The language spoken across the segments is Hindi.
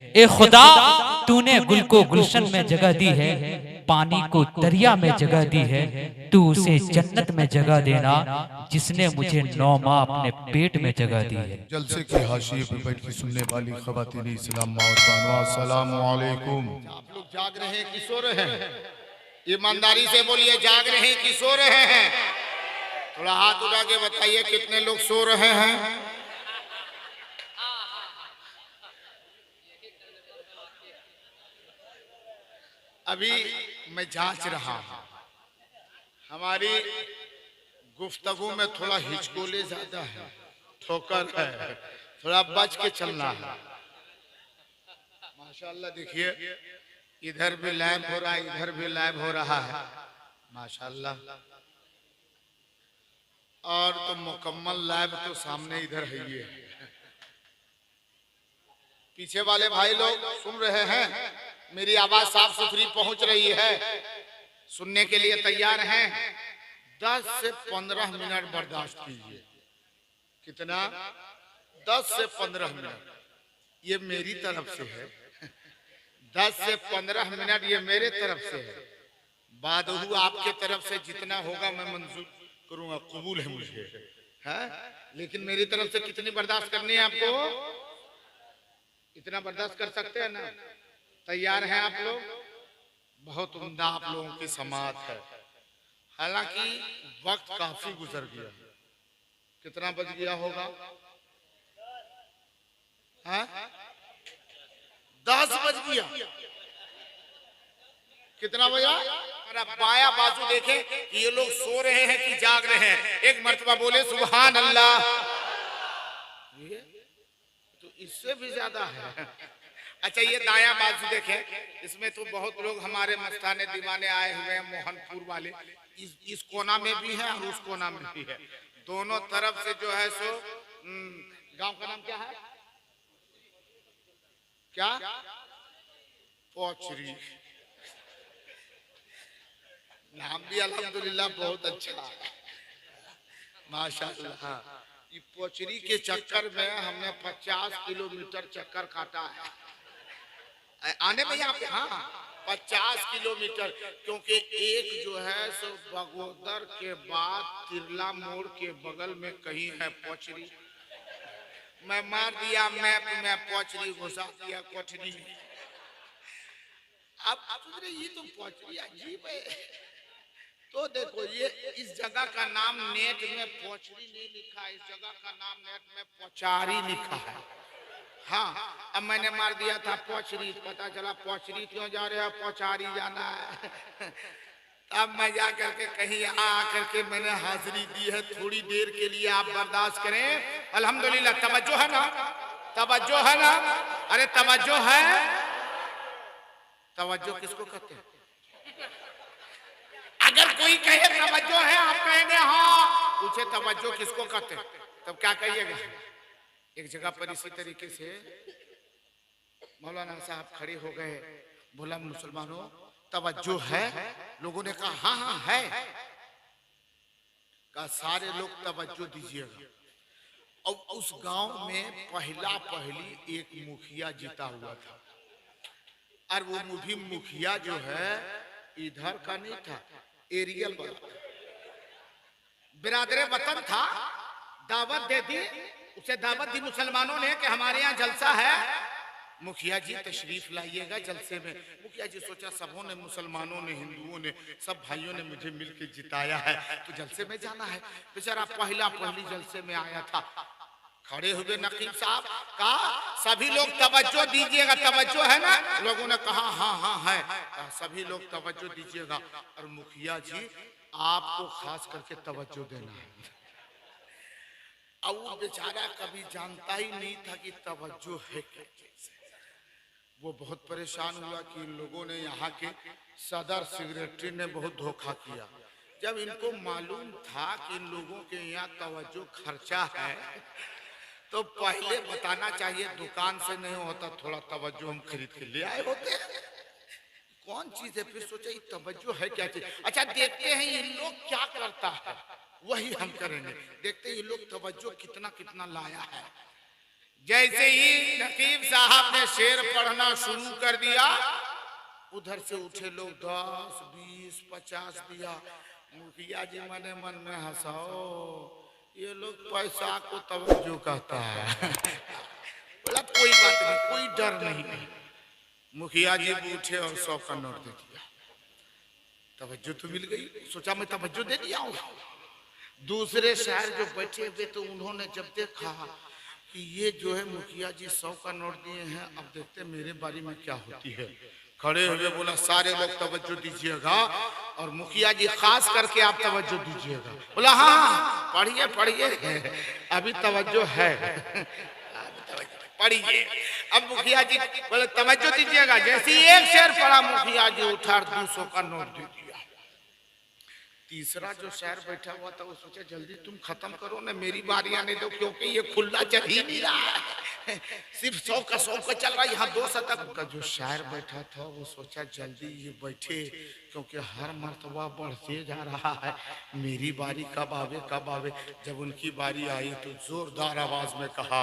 ए खुदा, तूने गुल को गुलशन में जगह दी है, पानी को दरिया में जगह दी है, तू उसे जन्नत में जगह देना जिसने मुझे 9 माह अपने पेट में जगह दी है। जलसे की हाशिए पर बैठ के सुनने वाली ख़वातीन इस्लाम और बानवा, अस्सलामु अलैकुम। आप लोग जाग रहे हैं कि सो रहे हैं? ईमानदारी से बोलिए, जाग रहे हैं कि सो रहे हैं? थोड़ा हाथ उठा के बताइए कितने लोग सो रहे हैं। अभी मैं जांच रहा हूं, हमारी गुफ्तगू में थोड़ा हिचकोले ज्यादा है, ठोकर है, थोड़ा बच के चलना है। माशाल्लाह देखिए, इधर भी लाइव हो रहा है, इधर भी लाइव हो रहा है, माशाल्लाह। और तो मुकम्मल लाइव तो सामने इधर है, ये पीछे वाले भाई लोग सुन रहे हैं? मेरी आवाज साफ सुथरी पहुंच रही है? सुनने के लिए तैयार हैं? 10 से 15 मिनट बर्दाश्त कीजिए। कितना? 10 से 15 मिनट, ये मेरी तरफ से है। 10 से 15 मिनट ये मेरे तरफ से है। बादहू आपके तरफ से जितना होगा मैं मंजूर करूंगा, कबूल है मुझे, है? लेकिन मेरी तरफ से कितनी बर्दाश्त करनी है आपको? इतना बर्दाश्त कर सकते हैं ना? तैयार हैं आप लोग? बहुत उम्दा आप लोगों की समात है। हालांकि वक्त काफी गुजर गया। कितना बज गया होगा? हाँ? 10 बज गया। कितना बजा? अरे बाया बाजू देखें कि ये लोग सो रहे हैं कि जाग रहे हैं। एक मर्तबा बोले सुभान अल्लाह। ये तो इससे भी ज्यादा है। अच्छा, ये दाया बाजू देखें, इसमें तो बहुत लोग हमारे मस्ताने दीवाने आए हुए हैं, मोहनपुर वाले। इस कोना में भी है और उस कोना में भी है, दोनों तरफ से जो है सो। गांव का नाम क्या है? क्या? पोचरी। नाम भी अल्हम्दुलिल्लाह बहुत अच्छा, माशाअल्लाह। ये पोचरी के चक्कर में हमने 50 किलोमीटर चक्कर काटा है आने में यहाँ पे। हाँ, 50 किलोमीटर, क्योंकि एक जो है सो बगोदर के बाद तिरला मोड़ के बगल में कहीं है पोचरी। मैं मार दिया मैप में, पोचरी घुसा दिया कोठरी। अब ये तो पोचरी अजीब है। तो देखो, ये इस जगह का नाम नेट में पोचरी नहीं लिखा, इस जगह का नाम नेट में पोचारी लिखा है। हाँ, अब मैंने मार दिया था पोचरी, पता चला पोचरी क्यों जा रहे हो, पोचारी जाना है। तब मैं जा करके कहीं यहाँ आकर के मैंने हाजिरी दी है। थोड़ी देर के लिए आप बर्दाश्त करें। अल्हम्दुलिल्लाह, तवज्जो है ना? तवज्जो है ना? अरे तवज्जो है? तवज्जो किसको कहते हैं? अगर कोई कहे तवज्जो है, आप कहेंगे हाँ। पूछे तवज्जो किसको कहते हैं, तब क्या कहिएगा? एक जगह पर इसी तरीके से मौलाना साहब खड़े हो गए, बोला मुसलमानों तवज्जो है? लोगों ने कहा हाँ हाँ है। कहा सारे लोग तवज्जो दीजिएगा। और उस गांव में पहला पहली एक मुखिया जीता हुआ था, और वो मुखिया जो है इधर का नहीं था, एरियल वाला बिरादरे वतन था। दावत दे दी उसे, दावत दी मुसलमानों ने कि हमारे यहाँ जलसा है, मुखिया जी तशरीफ लाइएगा जलसे में। मुखिया जी सोचा सबों ने, मुसलमानों ने, हिंदुओं ने, सब भाइयों ने मुझे मिलकर जिताया है तो जलसे में जाना है। बेचारा पहली जलसे में आया था। खड़े हुए नकीब साहब कहा सभी लोग तवज्जो दीजिएगा, तवज्जो है ना? लोगों ने कहा हाँ हाँ है। कहा सभी लोग तवज्जो दीजिएगा, और मुखिया जी आपको खास करके तवज्जो देना है। अब वो बेचारा कभी जानता ही नहीं था कि तवज्जो है क्या चीज। वो बहुत परेशान हुआ कि इन लोगों ने, यहाँ के सदर सेक्रेटरी ने बहुत धोखा किया। जब इनको मालूम था कि इन लोगों के यहाँ तवज्जो खर्चा है, तो पहले बताना चाहिए, दुकान से नहीं होता, थोड़ा तवज्जो हम खरीद के ले आए होते। कौन चीज है? फिर सोचा ये तवज्जो है क्या चीज। अच्छा देखते हैं ये लोग क्या करता है, वही हम करेंगे। देखते हैं ये लोग तवज्जो कितना कितना लाया है। जैसे ही नकीब साहब ने शेर पढ़ना शुरू कर दिया, उधर से उठे लोग 10, 20, 50 दिया। मुखिया जी मने मन में हंसाओ, ये लोग पैसा को तवज्जो कहता है। बोला कोई बात नहीं, कोई डर नहीं। मुखिया जी उठे और 100 का नोट दे दिया। तवज्जो तो मिल गई, सोचा मैं तवज्जो दे दिया हूँ। दूसरे शहर जो बैठे हुए तो उन्होंने जब देखा कि ये जो है मुखिया जी 100 का नोट दिए हैं, अब देखते मेरे बारे में क्या होती है। खड़े हुए बोला सारे लोग तवज्जो दीजिएगा और मुखिया जी खास करके आप तवज्जो दीजिएगा। बोला हाँ पढ़िए पढ़िए, अभी तवज्जो है, पढ़िए। अब मुखिया जी बोले तवज्जो दीजिएगा। जैसे ही एक शेर पढ़ा, मुखिया जी उठा 200 का नोट दे दिया। तीसरा जो शहर बैठा हुआ था वो सोचा जल्दी तुम खत्म करो ना, मेरी बारी आने दो, क्योंकि ये खुला चल ही नहीं रहा है, सिर्फ 100 का चल रहा है। यहाँ 2 शतक का जो शायर बैठा था वो सोचा जल्दी ये बैठे, क्योंकि हर मर्तबा बढ़ते जा रहा है, मेरी बारी कब आवे। जब उनकी बारी आई तो जोरदार आवाज में कहा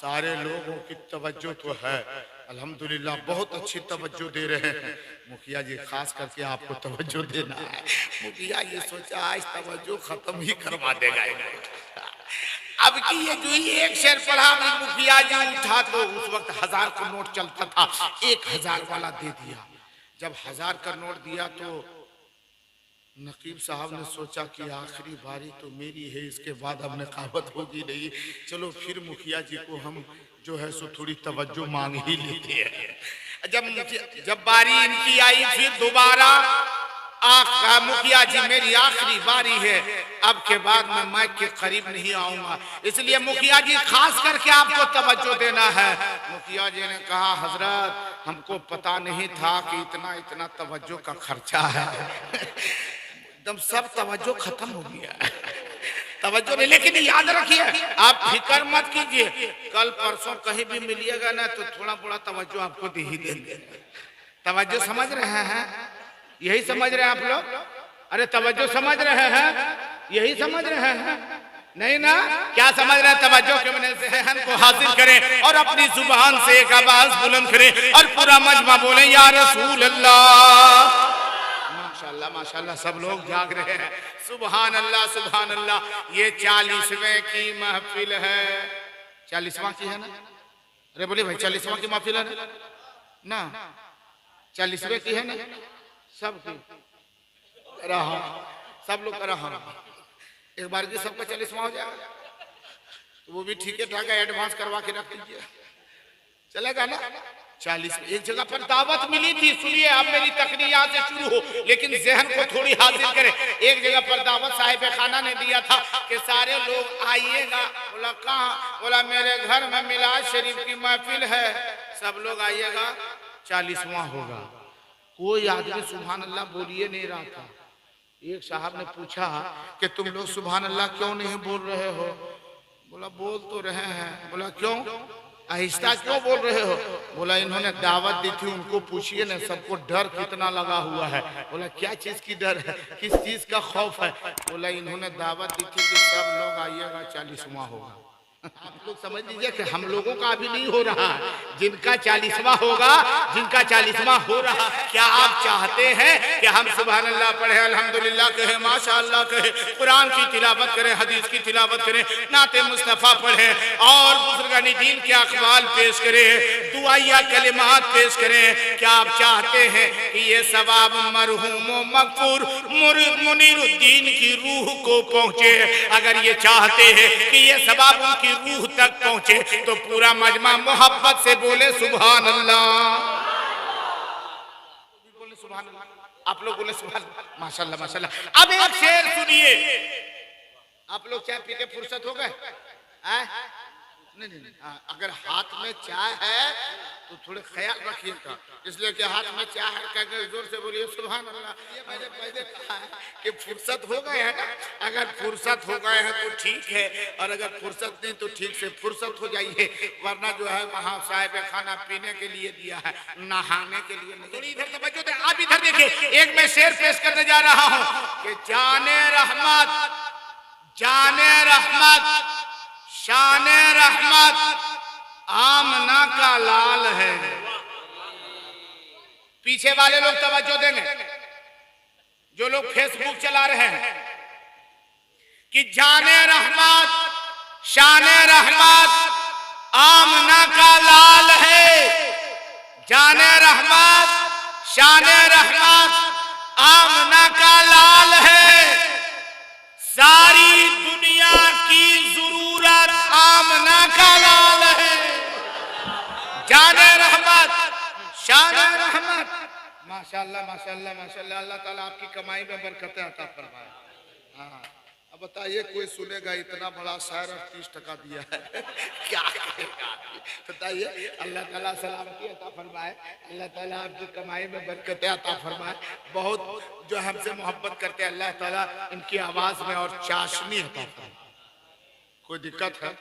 सारे लोगों की तवज्जो तो है, अल्हम्दुलिल्लाह बहुत अच्छी तवज्जो दे रहे हैं, मुखिया जी खास करके आपको तवज्जो देना है। मुखिया ये सोचा आज तवज्जो खत्म ही करवा देगा। अब की ये जो एक शेर पढ़ा, मुखिया जी उठा तो उस वक्त 1000 का नोट चलता था, 1000 वाला दे दिया। जब 1000 का नोट दिया तो नकीब साहब ने सोचा कि आखिरी बारी तो मेरी है, इसके बाद अब नकाबत होगी नहीं, चलो फिर मुखिया जी को हम जो है सो थोड़ी तवज्जो मांग ही लेते हैं। जब बारी इनकी आई, फिर दोबारा मुखिया जी मेरी आखिरी बारी है, अब के बाद मैं माइक के करीब नहीं आऊंगा, इसलिए मुखिया जी खास करके आपको तवज्जो देना है। मुखिया जी ने कहा हजरत हमको पता नहीं था कि इतना तवज्जो का खर्चा है। एकदम सब तवज्जो खत्म हो गया, तवज्जो नहीं। लेकिन याद रखिए, आप फिक्र मत कीजिए, कल परसों कहीं भी मिलिएगा ना तो थोड़ा बड़ा तवज्जो आपको दे ही देंगे। तवज्जो समझ रहे हैं? यही समझ रहे हैं आप लोग? अरे तवज्जो समझ रहे हैं? यही समझ रहे हैं? नहीं ना? क्या समझ रहे हैं? तवज्जो के वजह से जहन को हासिल करें और अपनी जुबान से एक आवाज बुलंद करें और पूरा मजमा बोले या रसूल अल्लाह। माशाल्लाह माशाल्लाह, सब लोग जाग रहे हैं। सुभान अल्लाह सुभान अल्लाह। ये 40वें की महफिल है। 40वां की है ना? अरे बोले भाई 40वां की महफिल है ना? 40वें की है ना? सब की रहा, सब लोग रहा। एक बार की सबका 40वां हो जाएगा तो वो भी ठीक है ठाक है, एडवांस करवा के रख दीजिए, चलेगा ना? 40 एक जगह पर दावत मिली थी, सुनिए अब मेरी तकरीर यहाँ से शुरू हो, लेकिन जहन को थोड़ी हासिल करें। एक जगह पर दावत साहिब खाना ने दिया था कि सारे लोग आइएगा। बोला कहाँ? बोला मेरे घर में मिलाद शरीफ की महफिल है, सब लोग आइएगा, 40वां होगा। कोई आदमी सुभान अल्लाह बोलिए नहीं रहा था। एक साहब ने पूछा कि तुम लोग सुभान अल्लाह क्यों नहीं बोल रहे हो? बोला बोल तो रहे हैं। बोला क्यों? आहिस्ता क्यों बोल रहे हो? बोला इन्होंने दावत दी थी, उनको पूछिए ना सबको डर कितना लगा हुआ है। बोला क्या चीज की डर है, किस चीज का खौफ है? बोला इन्होंने दावत दी थी कि सब लोग आइएगा, 40वां होगा। आप लोग समझ लीजिए कि हम लोगों का अभी नहीं हो रहा, जिनका 40वां होगा, जिनका 40वां हो रहा। क्या आप चाहते हैं कि हम सुभान अल्लाह पढ़े, अल्हम्दुलिल्लाह कहे, माशाअल्लाह कहे, कुरान की तिलावत करें, हदीस की तिलावत करें, नाते मुस्तफ़ा पढ़े और बुजुर्गानी दीन के अक़वाल पेश करें, दुआया कलिमात पेश करें? क्या आप चाहते हैं कि ये सवाब मरहूम मगफूर मुनीरुद्दीन की रूह को पहुंचे? अगर ये चाहते हैं कि ये सवाब उनकी रूह तक पहुंचे तो पूरा मजमा मोहब्बत से बोले सुभान अल्लाह। बोले सुभान अल्लाह, आप लोग बोले सुभान अल्लाह। माशाल्लाह माशाल्लाह। अब एक शेर सुनिए। आप लोग चाय पी के फुर्सत हो गए? नहीं, अगर हाथ में चाय है तो थोड़े ख्याल रखिएगा, इसलिए कि हाथ में चाय है कहकर जोर से बोलिए सुभान अल्लाह। ये मैंने पहले कहा है कि फुर्सत हो गए हैं ना, अगर फुर्सत हो गए हैं तो ठीक है, और अगर फुर्सत नहीं तो ठीक से फुर्सत हो जाइए, वरना जो है वहाँ साहिब खाना पीने के लिए दिया है, नहाने के लिए नहीं। थोड़ी इधर तवज्जो दें, आप इधर देखिए, एक मैं शेर पेश करने जा रहा हूँ कि जाने रहमत शान रहमत आमना का लाल है। पीछे वाले लोग तवज्जो देंगे, जो लोग फेसबुक चला रहे हैं, कि जाने रहमत शाने रहमत आमना का लाल है। जाने रहमत शाने रहमत आमना का लाल है। सारी दुनिया की जरूरत आमना का लाल है। जाने रहमत शाने रहमत। माशाल्लाह माशाल्लाह माशाल्लाह। अल्लाह ताला आपकी कमाई में बरकतें अता फरमाए। हाँ, अब बताइए कोई सुनेगा इतना बड़ा शायर 30% दिया है क्या करेगा? बताइए। अल्लाह ताला सलामती अता फरमाए, अल्लाह ताला आपकी कमाई में बरकतें अता फरमाए। बहुत जो हमसे मोहब्बत करते हैं, अल्लाह ताला इनकी आवाज में और चाशनी अता फरमाए। कोई दिक्कत है?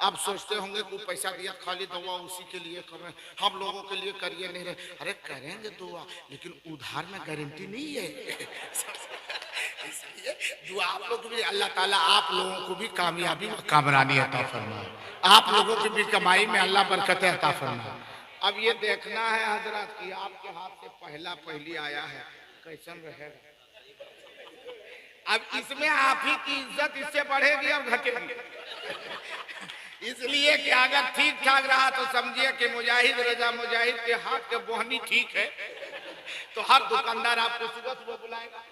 आप सोचते होंगे कोई पैसा दिया खाली दुआ उसी के लिए कर रहे, हम लोगों के लिए करिए नहीं रहे। अरे करेंगे दुआ, लेकिन उधार में गारंटी नहीं है। इसलिए दुआ आप लोग भी, अल्लाह ताला आप लोगों को भी कामयाबी व कामरानी अता फरमाए। आप लोगों की भी कमाई में अल्लाह बरकतें अता फरमाए। अब ये देखना है हजरत कि आपके हाथ से पहली आया है, कैसन रहेगा। अब इसमें आप ही की इज्जत इससे बढ़ेगी और घटेगी। इसलिए कि अगर ठीक ठाक रहा तो समझिए कि मुजाहिद रजा मुजाहिद के हाथ के बोहनी ठीक है, तो हर दुकानदार आपको सुबह सुबह बुलाएगा।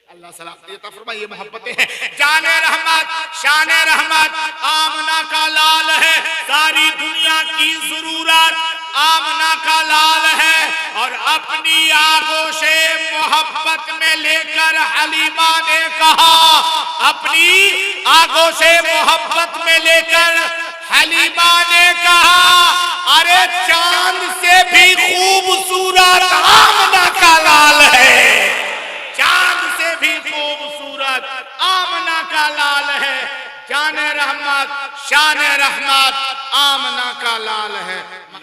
अल्लाह सलामती अता फरमाए। ये मोहब्बतें हैं। जाने रहमत शाने रहमत आमना का लाल है। सारी दुनिया की जरूरत आमना का लाल है। और अपनी आगोशे मोहब्बत में लेकर हलीमा ने कहा, अपनी आगोशे मोहब्बत में लेकर हलीमा ने कहा, अरे चांद से भी खूबसूरत आमना का लाल है। चांद से भी खूबसूरत आमना का लाल है। जाने रहमत शाने रहमत आमना का लाल है।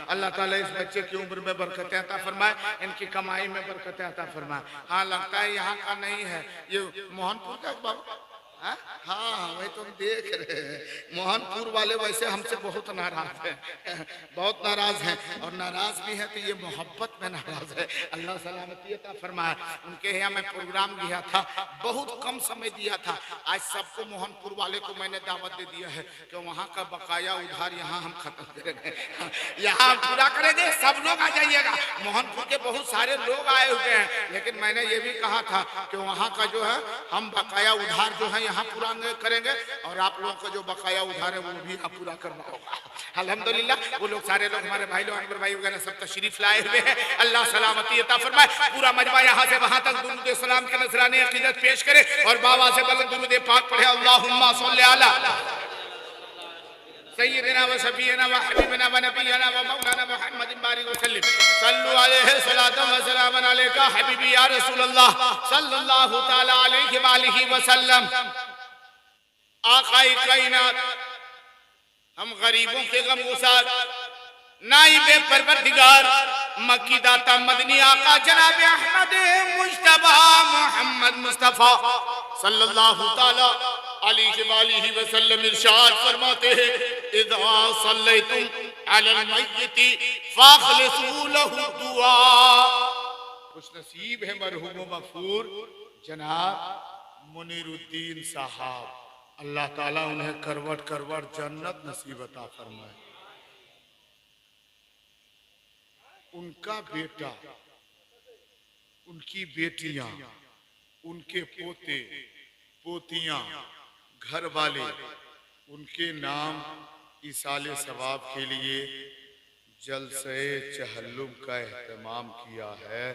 अल्लाह ताला इस बच्चे की उम्र में बरकतें अता फरमाए, इनकी कमाई में बरकतें अता फरमाए। हाँ, लगता है यहाँ का नहीं है, ये मोहनपुर का बाबू। हाँ, वही तो हम देख रहे हैं। मोहनपुर वाले वैसे हमसे बहुत नाराज हैं, बहुत नाराज हैं, और नाराज भी है तो ये मोहब्बत में नाराज है। अल्लाह सलामती अता फरमाए। उनके यहाँ मैं प्रोग्राम गया था, बहुत कम समय दिया था। आज सबको मोहनपुर वाले को मैंने दावत दे दिया है कि वहाँ का बकाया उधार यहाँ हम खत्म करेंगे, यहाँ हम पूरा करेंगे। सब लोग आ जाइएगा। मोहनपुर के बहुत सारे लोग आए हुए हैं, लेकिन मैंने ये भी कहा था कि वहाँ का जो है हम बकाया उधार जो है यहाँ पूरा करेंगे, और आप लोगों को जो बकाया उधार है वो भी आप पूरा करना होगा। अल्हम्दुलिल्लाह वो लोग सारे लोग हमारे भाई लोग अनवर भाई वगैरह सब तशरीफ लाए हुए हैं। अल्लाह सलामती अता फरमाए। पूरा मजमा यहाँ से वहाँ तक दुरूद सलाम के नजराने अकीदत पेश करे और बाबा से बुलंद दुरूद पाक पढ़े। अल्लाहुम्मा सल्ली अला सय्यिदना व शफीना व हबीबना व नबियना व मौलाना मुहम्मद बारिक वसल्लम। सल्लु अलैहि सलातन व सलामन अलैका हबीबी या रसूल अल्लाह सल्लल्लाहु तआला अलैहि व आलिहि वसल्लम। आकाए कायनात, हम गरीबों के गमगुसार, नाइबे परवरदिगार, मक्की दाता मदनी आका जनाब अहमद मुज्तबा मोहम्मद मुस्तफा सल्लल्लाहु तआला अलैहि वसल्लम इरशाद फरमाते हैं, इज़ा सल्लैतुम अलल मय्यिति फखलिसू लहू दुआ। खुश नसीब है मरहूम मगफूर जनाब मुनीरुद्दीन साहब। अल्लाह ताला उन्हें करवट करवट जन्नत नसीब अता फरमाए। उनका बेटा, उनकी बेटियां, उनके पोते पोतियां, घर वाले उनके नाम इसाले सवाब के लिए जलसे चहल्लुम का एहतमाम किया है।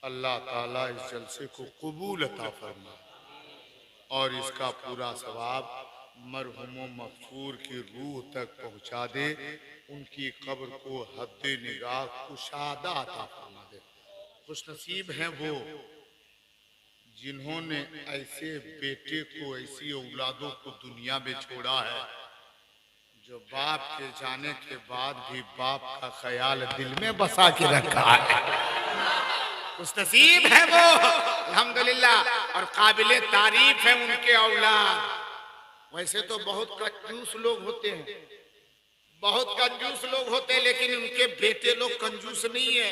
अल्लाह ताला इस जलसे को कबूल अता फरमाए और इसका पूरा सवाब मरहुम मगफूर की रूह तक पहुंचा दे। उनकी कब्र को हद्दे निगाह कुशादा अता फरमा दे। खुशनसीब हैं वो जिन्होंने ऐसे बेटे को, ऐसी औलादों को दुनिया में छोड़ा है जो बाप के जाने के बाद भी बाप का ख्याल दिल में बसा के रखा है। खुशनसीब है वो अल्हम्दुलिल्लाह। और काबिले तारीफ है उनके औलाद। वैसे तो बहुत कंजूस लोग होते हैं, बहुत कंजूस लोग होते हैं, लेकिन उनके बेटे लोग कंजूस नहीं है।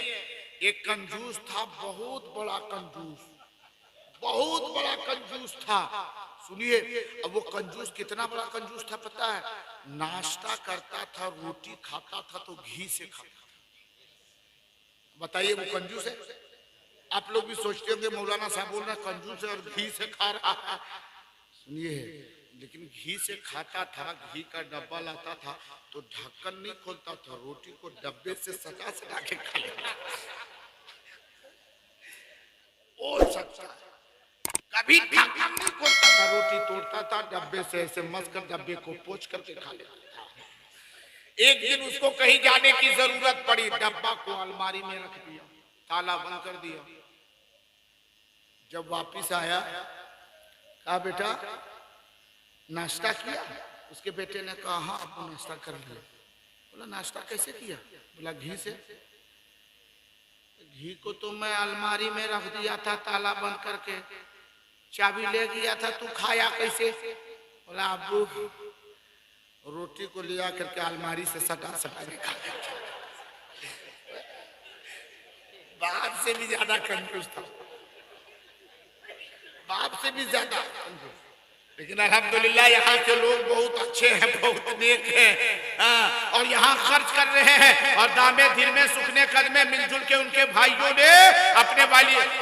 एक कंजूस था, बहुत बड़ा कंजूस, बहुत बड़ा कंजूस था। सुनिए, अब वो कंजूस कितना बड़ा कंजूस था पता है? नाश्ता करता था, रोटी खाता था तो घी से खाता था। बताइए वो कंजूस है? आप लोग भी सोचते होंगे मौलाना साहब बोल रहे हैं कंजूस है और घी से खा रहा है। सुनिए, लेकिन घी से खाता था, घी का डब्बा लाता था तो ढक्कन नहीं खोलता था, रोटी को डब्बे से सटा सटा के खा लेता। ओ सच्चा, कभी ढक्कन नहीं खोलता था, रोटी तोड़ता था डब्बे से, ऐसे मस्कर डब्बे को पोंछ करके खा लेता था। एक दिन उसको कहीं जाने की जरूरत पड़ी, डब्बा को अलमारी में रख दिया, ताला बंद कर दिया। जब वापिस आया, कहा बेटा नाश्ता किया? उसके बेटे ने कहा हाँ आपको नाश्ता कर लिया। बोला नाश्ता कैसे किया? बोला घी से। घी को तो मैं अलमारी में रख दिया था ताला बंद करके, चाबी ले गया था, तू खाया कैसे? बोला अब्बू रोटी को लिया करके अलमारी से सटा सटा के खा। बाप से भी ज्यादा कंजूस था, बाप से भी ज्यादा कंजूस। लेकिन अल्हम्दुलिल्लाह यहाँ के लोग बहुत अच्छे हैं, बहुत नेक हैं, और यहाँ खर्च कर रहे हैं। और दामे धीरमे सुखने कदमे मिलजुल के उनके भाइयों ने अपने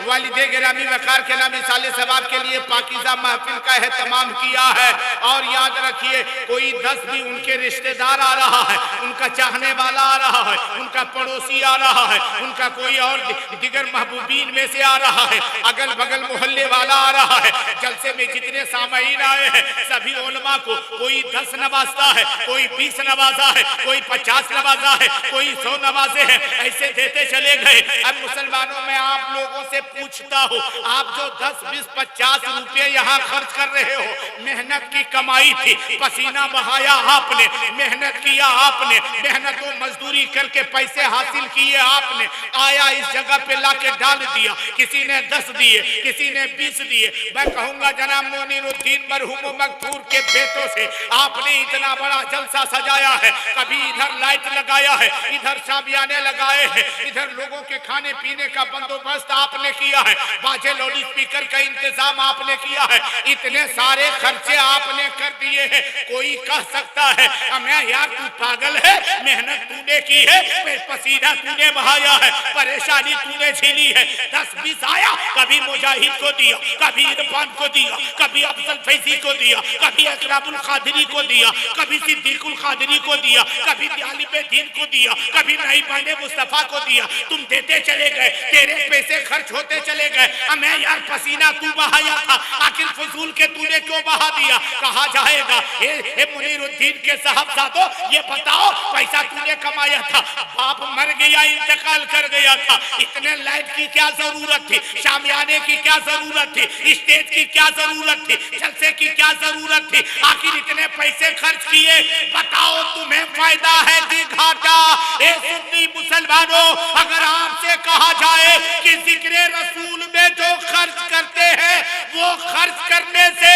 वालिदे गिरामी वकार के नाम इसाले सवाब के लिए पाकीज़ा महफिल का एहतमाम किया है। और याद रखिए, कोई 10 भी उनके रिश्तेदार आ रहा है, उनका चाहने वाला आ रहा है, उनका पड़ोसी आ रहा है, उनका कोई और दिगर महबूबीन में से आ रहा है, अगल बगल मोहल्ले वाला आ रहा है। जलसे में जितने सामईन आए हैं सभी उलमा को कोई 10 नवाजता है, कोई 20 नवाजा है, कोई 50 नवाजा है, कोई 100 नवाजे हैं, ऐसे देते चले गए। अब मुसलमानों में आप लोगों से पूछता हूँ, आप जो 10, 20, 50 रुपए यहाँ खर्च कर रहे हो, मेहनत की कमाई थी, पसीना बहाया आपने, मेहनत किया आपने, मेहनत और मजदूरी करके पैसे हासिल किए आपने, आया इस जगह पे लाके डाल दिया। किसी ने 10 दिए, किसी ने 20 दिए। मैं कहूंगा जनाब मोनिरुद्दीन मरहूम मगफूर के बेटों से आपने इतना बड़ा जलसा सजाया है, कभी इधर लाइट लगाया है, इधर शामियाने लगाए हैं, इधर लोगों के खाने पीने का बंदोबस्त आपने किया है, बाजे लाउड स्पीकर का इंतजाम आपने किया है, इतने सारे खर्चे आपने कर दिए हैं। कोई कह सकता है मैं यार तू पागल है, मेहनत तूने की है, पसीना तूने बहाया है, परेशानी तूने झेली है, 10-20 आया, कभी मुजाहिद को दिया, कभी इरफान को दिया, कभी अफजल फैजी को दिया, कभी अकरामुल कादरी को दिया, कभी सिद्दीकुल कादरी को दिया, कभी तालिबे दीन को दिया, कभी नाइबाने मुस्तफा को दिया। तुम देते चले गए, तेरे पैसे खर्च होते चले गए। मैं यार पसीना तू बहाया था, आखिर फजूल के तूने क्यों बहा दिया? कहा जाएगा ए मुनीरुद्दीन के साहबजादों, ये बताओ पैसा तूने कमाया था, बाप मर गया, इंतकाल कर गया था, इतने लाइट की क्या जरूरत थी, शामियाने की क्या जरूरत थी, स्टेज की क्या जरूरत थी, जलसे की क्या जरूरत थी? आखिर इतने पैसे खर्च किए, बताओ तुम्हें फायदा है कि घाटा? ए सुन्नी मुसलमानों, अगर आपसे कहा जाए कि जिक्र रसूल में जो खर्च करते हैं वो खर्च करने से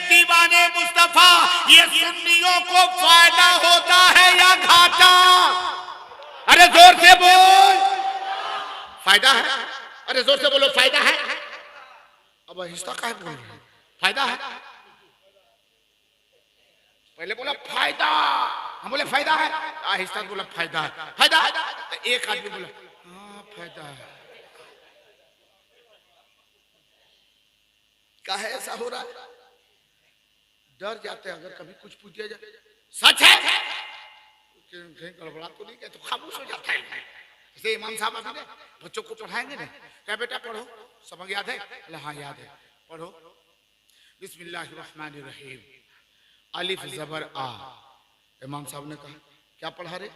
दीवाने मुस्तफा ये सुन्नियों को फायदा होता है या घाटा? अरे जोर से बोल, फायदा है। अरे जोर से बोलो, फायदा है। अब आहिस्ता काहे बोल रहे हैं? फायदा है। पहले बोला फायदा, हम बोले फायदा है, आहिस्ता बोला फायदा है, फायदा है। तो एक आदमी बोला हाँ फायदा है। काहे ऐसा हो रहा है? डर जाते हैं अगर कभी कुछ पूछ दिया जाए। सच है कहीं गड़बड़ा तो नहीं, तो खामोश हो जाता है। जैसे इमाम साहब अभी ने बच्चों को पढ़ाएंगे ना, क्या बेटा पढ़ो, सबक याद है? हाँ याद है, पढ़ो। बिस्मिल्लाहिर्रहमानिर्रहीम, अलिफ जबर आ। इमाम साहब ने कहा क्या पढ़ा रे?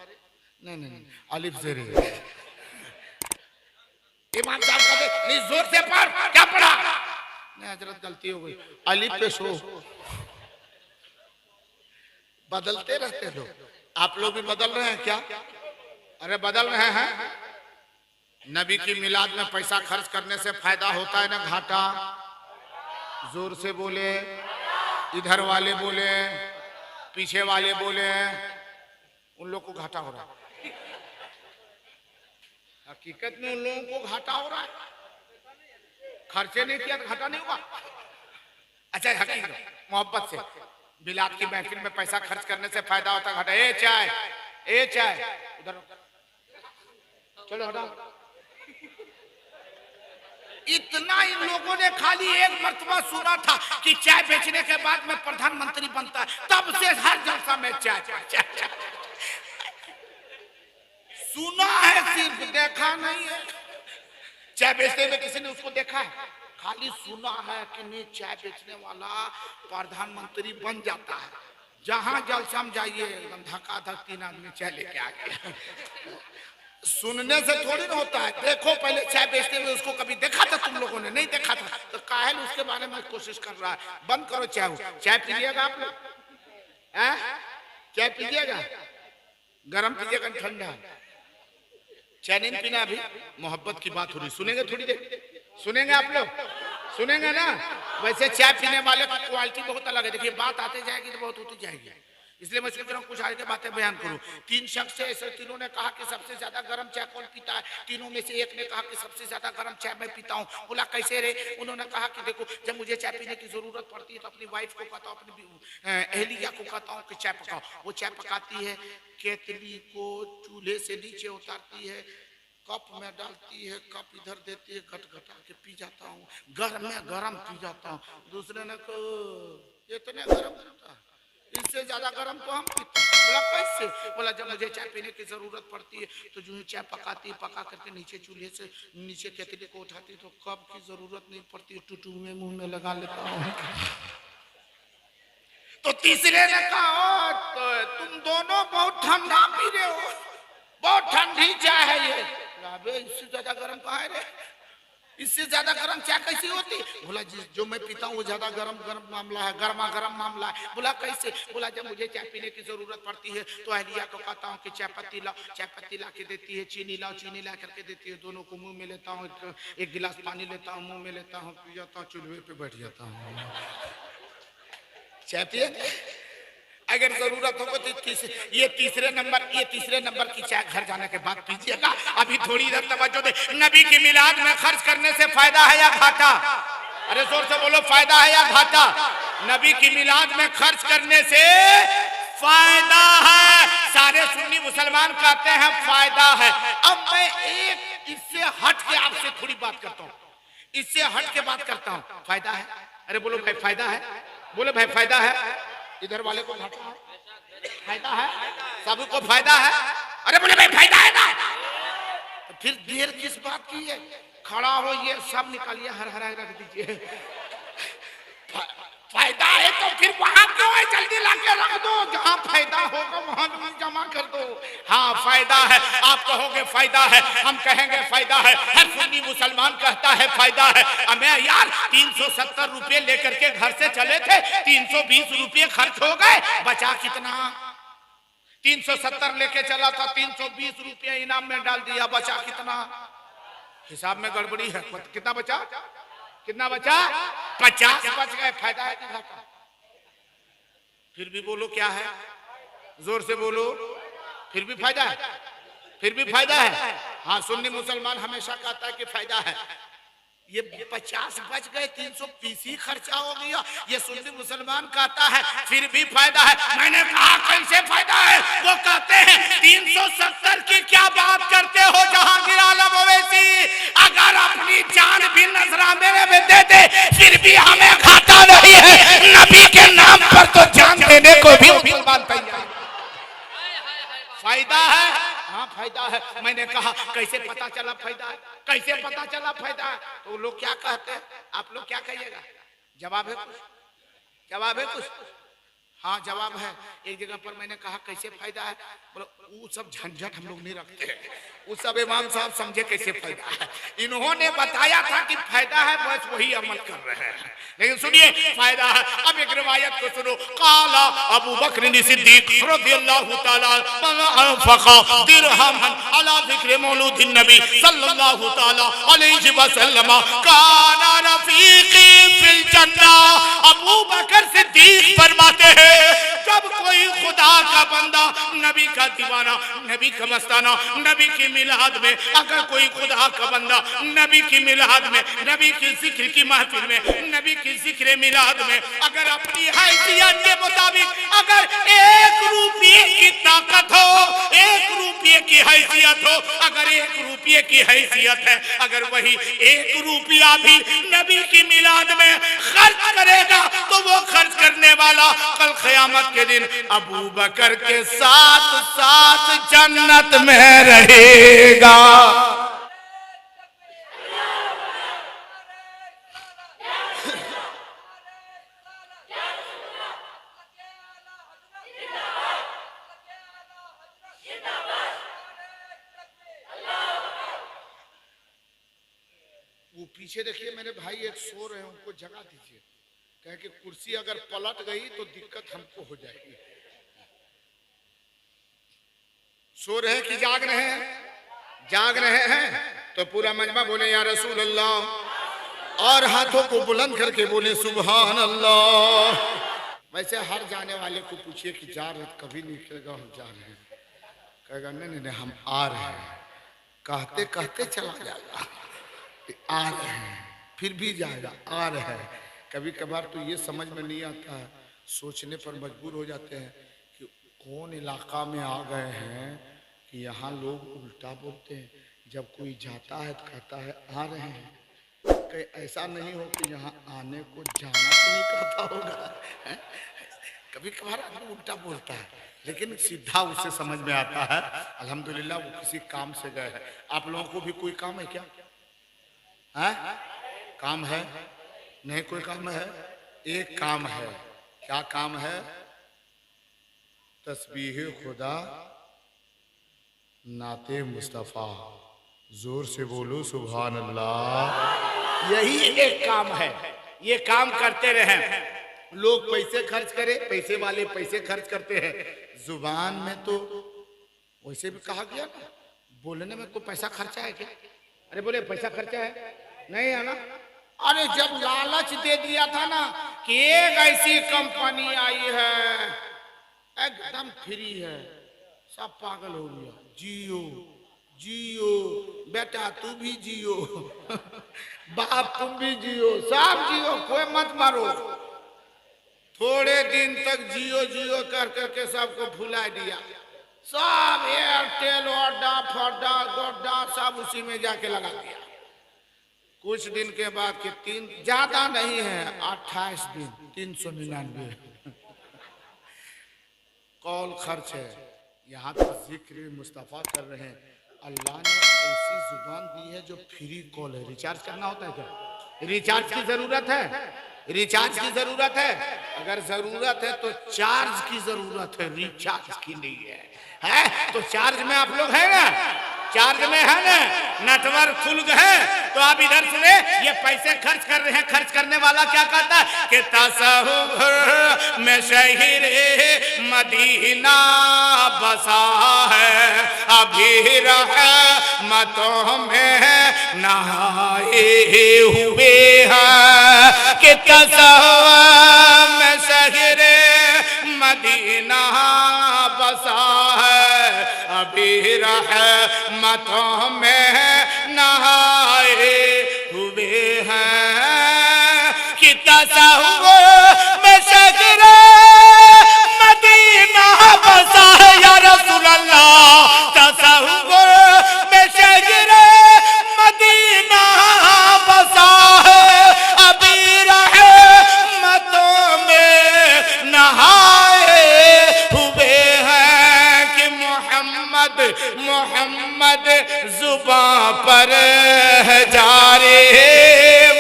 नहीं अलिफ जेर। इमाम साहब कहते नहीं जोर से पढ़, क्या पढ़ा? नहीं हजरत गलती हो गई, अलिफ पे सो। बदलते रहते लोग, आप लोग भी बदल रहे हैं क्या? अरे बदल रहे हैं। नबी की मिलाद में पैसा खर्च करने से फायदा होता है ना घाटा? जोर से बोले। इधर वाले बोले, पीछे वाले बोले, उन लोग को घाटा हो रहा है। हकीकत में उन लोगों को घाटा हो रहा है। खर्चे नहीं किया तो घाटा नहीं हुआ। अच्छा हकीकत मोहब्बत से बिलात की महफिल में पैसा खर्च करने से फायदा होता है, घाटा। ए चाय उधर चलो हटाओ। इतना इन लोगों ने खाली एक मर्तबा सुना था कि चाय बेचने के बाद में प्रधानमंत्री बनता है, तब से हर जलसा में चाय सुना है, सिर्फ देखा नहीं है। चाय बेचते में किसी ने उसको देखा है? खाली सुना है कि नहीं चाय बेचने वाला प्रधानमंत्री बन जाता है। जहां जलसा में जाइए एकदम धक्का-धक 3 आदमी चाय लेके आ गए। सुनने से थोड़ी ना होता है। देखो पहले चाय बेचते हुए उसको कभी देखा था तुम लोगों ने? नहीं देखा था तो काहे उसके बारे में कोशिश कर रहा है। बंद करो चाय पीजिएगा आप लोग? चाय पीजिएगा? गरम पीजिएगा ठंडा? चाय नहीं पीना। अभी मोहब्बत की बात हो रही, सुनेंगे थोड़ी देर? सुनेंगे आप लोग? सुनेंगे ना? वैसे चाय पीने वाले की क्वालिटी बहुत अलग है। देखिए बात आते जाएगी तो बहुत होती जाएगी, इसलिए मैं सोच रहा हूँ कुछ आगे बातें बयान करूं। 3 शख्स से ऐसे, तीनों ने कहा कि सबसे ज्यादा गर्म चाय कौन पीता है? तीनों में से एक ने कहा कि सबसे ज्यादा गर्म चाय मैं पीता हूँ। बोला कैसे रे? उन्होंने कहा कि देखो जब मुझे चाय पीने की जरूरत पड़ती है तो अपनी वाइफ को कहता हूँ, अपनी अहलिया को कहता हूँ कि चाय पकाओ। वो चाय पकाती है, केतली को चूल्हे से नीचे उतारती है, कप में डालती है, कप इधर देती है, घटा के पी जाता हूँ, गर्म में गर्म पी जाता हूँ। दूसरे ने कहा इतने गर्म होता है, इससे ज्यादा गर्म तो हम पीते हैं। बोला कैसे? बोला जब मुझे चाय पीने की जरूरत पड़ती है तो जो चाय पकाती है, पका करके नीचे चूल्हे से नीचे केतली को उठाती तो कप की जरूरत नहीं पड़ती, टूटू में मुंह में लगा लेता हूँ। तो तीसरे ने कहा तो तुम दोनों बहुत ठंडा पी रहे हो, बहुत ठंडी चाय है ये। इससे ज्यादा गर्म कहाँ है रे? इससे ज्यादा गर्म चाय कैसी होती? बोला जो मैं पीता हूँ वो ज्यादा गर्म मामला है, गर्मा गर्म मामला है। बोला कैसे? बोला जब मुझे चाय पीने की जरूरत पड़ती है तो अहलिया को कहता हूँ कि चाय पत्ती लाओ, चाय पत्ती ला के देती है, चीनी लाओ, चीनी ला करके देती है, दोनों को मुंह में लेता हूँ, एक गिलास पानी लेता हूँ, मुंह में लेता हूँ, पी जाता हूँ, चूल्हे पे बैठ जाता हूँ, चाय पिए। अगर जरूरत होगा तो ये तीसरे नंबर की चाय घर जाने के बाद पीजिएगा। अभी थोड़ी देर तवज्जो दे। नबी की मिलाद में खर्च करने से फायदा है या घाटा? अरे जोर से बोलो, फायदा है या घाटा? नबी की मिलाद में खर्च करने से फायदा है। सारे सुन्नी मुसलमान कहते हैं फायदा है। अब मैं एक इससे हट के आपसे थोड़ी बात करता हूँ, इससे हट के बात करता हूँ। फायदा है? अरे बोलो भाई फायदा है, बोलो भाई फायदा है। इधर वाले को घाटा है, फायदा है, सबको फायदा है। अरे बोले भाई फायदा है ना, तो फिर देर किस बात की है? खड़ा हो, ये सब निकालिए, हर हरा रख दीजिए। फायदा है तो फिर वहां क्यों है? जल्दी लाके रख दो, जहां फायदा होगा वहां जमा कर दो। हाँ फायदा है, आप कहोगे फायदा है, हम कहेंगे फायदा है, हर सुन्नी मुसलमान कहता है फायदा है। हमें यार 370 रुपये लेकर के घर से चले थे, 320 रुपये खर्च हो गए, बचा कितना? 370 लेके चला था, 320 रुपये इनाम में डाल दिया, बचा कितना? हिसाब में गड़बड़ी है। कितना बचा? कितना बचा? 50 बच गए। फायदा है कि घाटा? फिर भी बोलो क्या है? जोर से बोलो, फिर भी फायदा है, फिर भी फायदा है। हाँ सुन्नी मुसलमान हमेशा कहता है कि फायदा है। ये 50 बच गए, 320 ही खर्चा हो गया, ये सुन्नी मुसलमान कहता है फिर भी फायदा है। मैंने कहा कैसे फायदा है? वो कहते हैं 370 की क्या बात करते हो जहांगीर आलम ओवैसी, अगर अपनी जान भी नजराने में दे दे फिर भी हमें घाटा नहीं है। नबी के नाम पर तो जान देने को भी मुसलमान तैयार। फायदा है? हाँ फायदा है। मैंने कहा कैसे पता चला फायदा है? कैसे पता चला फायदा है? तो लोग क्या कहते हैं, आप लोग क्या कहिएगा? जवाब है कुछ? जवाब है कुछ? हाँ जवाब है। एक जगह पर मैंने कहा कैसे फायदा है, बोलो वो सब झंझट हम लोग नहीं रखते, वो सब इमाम साहब समझे कैसे फायदा है। इन्होंने बताया था कि फायदा है, बस वही अमल कर रहे हैं। लेकिन सुनिए फायदा है। अब एक रिवायत को सुनो। काला अबू बकर सिद्दीक रज़ियल्लाहु ताला अनफक़ा दिरहमन अला ज़िक्र मौलूदिन नबी सल्लल्लाहु ताला अलैहि वसल्लम काना रफ़ीक़ी फिल चन्ना। अबू बकर सिद्दीक फरमाते हैं जब कोई खुदा का बंदा, नबी का दीवाना, नबी का मस्ताना, नबी की मिलाद में अगर कोई खुदा का बंदा नबी की मिलाद में, नबी की जिक्र की महफिल में, नबी की जिक्र मिलाद में अगर अपनी हैसियत के मुताबिक अगर 1 रुपये की ताकत हो, 1 रुपये की हैसियत हो, अगर 1 रुपये की हैसियत है, अगर वही 1 रुपया भी नबी की मिलाद में खर्च करेगा तो वो खर्च करने वाला कल क़यामत के दिन अबू बकर के साथ साथ जन्नत में रहेगा। वो पीछे देखिए मेरे भाई एक सो रहे हैं, उनको जगा दीजिए, कहे कि कुर्सी अगर पलट गई तो दिक्कत हमको हो जाएगी। सो रहे कि जाग रहे हैं? जाग रहे हैं तो पूरा मजमा बोले या रसूल अल्लाह, और हाथों को बुलंद करके बोले सुभान अल्लाह। वैसे हर जाने वाले को पूछिए कि जा रहे, कभी नहीं कहेगा हम जा रहे हैं, कहेगा नहीं नहीं हम आ रहे हैं, कहते कहते चला जाएगा, आ रहे हैं, फिर भी जाएगा, आ रहे हैं। कभी कभार तो ये समझ में नहीं आता है, सोचने पर मजबूर हो जाते हैं कि कौन इलाका में आ गए हैं कि यहाँ लोग उल्टा बोलते हैं, जब कोई जाता है तो कहता है आ रहे हैं। कहीं ऐसा नहीं हो कि यहाँ आने को जाना तो नहीं कहता होगा है? कभी कभार आदमी उल्टा बोलता है, लेकिन सीधा उससे समझ में आता है अल्हम्दुलिल्लाह वो किसी काम से गए हैं। आप लोगों को भी कोई काम है क्या? है? काम है? नहीं कोई काम है? एक काम है। क्या काम है? तस्बीह खुदा, नाते मुस्तफ़ा। जोर से बोलो सुभान अल्लाह। यही एक काम है, ये काम करते रहे। लोग पैसे खर्च करें, पैसे वाले पैसे खर्च करते हैं। जुबान में तो वैसे भी कहा गया ना, बोलने में कोई पैसा खर्चा है क्या? अरे बोले पैसा खर्चा है नहीं है ना। अरे जब लालच दे दिया था ना कि एक ऐसी कंपनी आई है एकदम फ्री है, सब पागल हो गया। जियो जियो बेटा, तू भी जियो बाप तुम भी जियो, सब जियो, कोई मत मारो। थोड़े दिन तक जियो जियो कर करके सबको भुला दिया। सब एयरटेल ओडा फडा गोडा सब उसी में जाके लगा दिया। कुछ दिन के बाद के 3 ज्यादा नहीं है 28 दिन 399 कॉल खर्च है। यहाँ तो जिक्र मुस्तफ़ा कर रहे हैं। अल्लाह ने ऐसी जुबान दी है जो फ्री कॉल है। रिचार्ज करना होता है क्या? रिचार्ज की जरूरत है? रिचार्ज की जरूरत है? अगर जरूरत है तो चार्ज की जरूरत है, रिचार्ज की नहीं है। तो चार्ज में आप लोग है ना? चार्ज में है ना? नेटवर्क खुल गए तो आप इधर से ये पैसे खर्च कर रहे हैं। खर्च करने वाला क्या कहता है कि तसव्वुर में शहरे मदीना बसा है, अभी रहमतों में नहाए हुए हैं। कि तसव्वुर में शहरे मदीना बसा है, अभी रहमतों में नहाए हुए हैं। कि तसव्वुर में शजरे मदीना बसा है या रसूल अल्लाह। तसव्वुर में शजरे मदीना बसा है, अभी रहमतों में नहाए हुए हैं। कि मोहम्मद जुबां पर है जारे,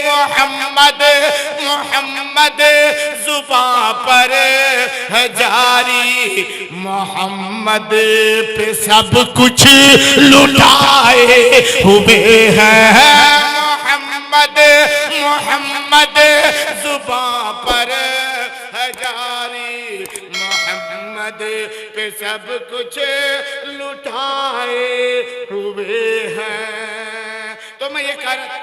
मोहम्मद जुबां पर है जारी। मोहम्मद पे सब कुछ लुटाए हुए हैं। मोहम्मद जुबां पर है जारी, मोहम्मद पे सब कुछ लुटाए हुए हैं। तो मैं ये कह रहा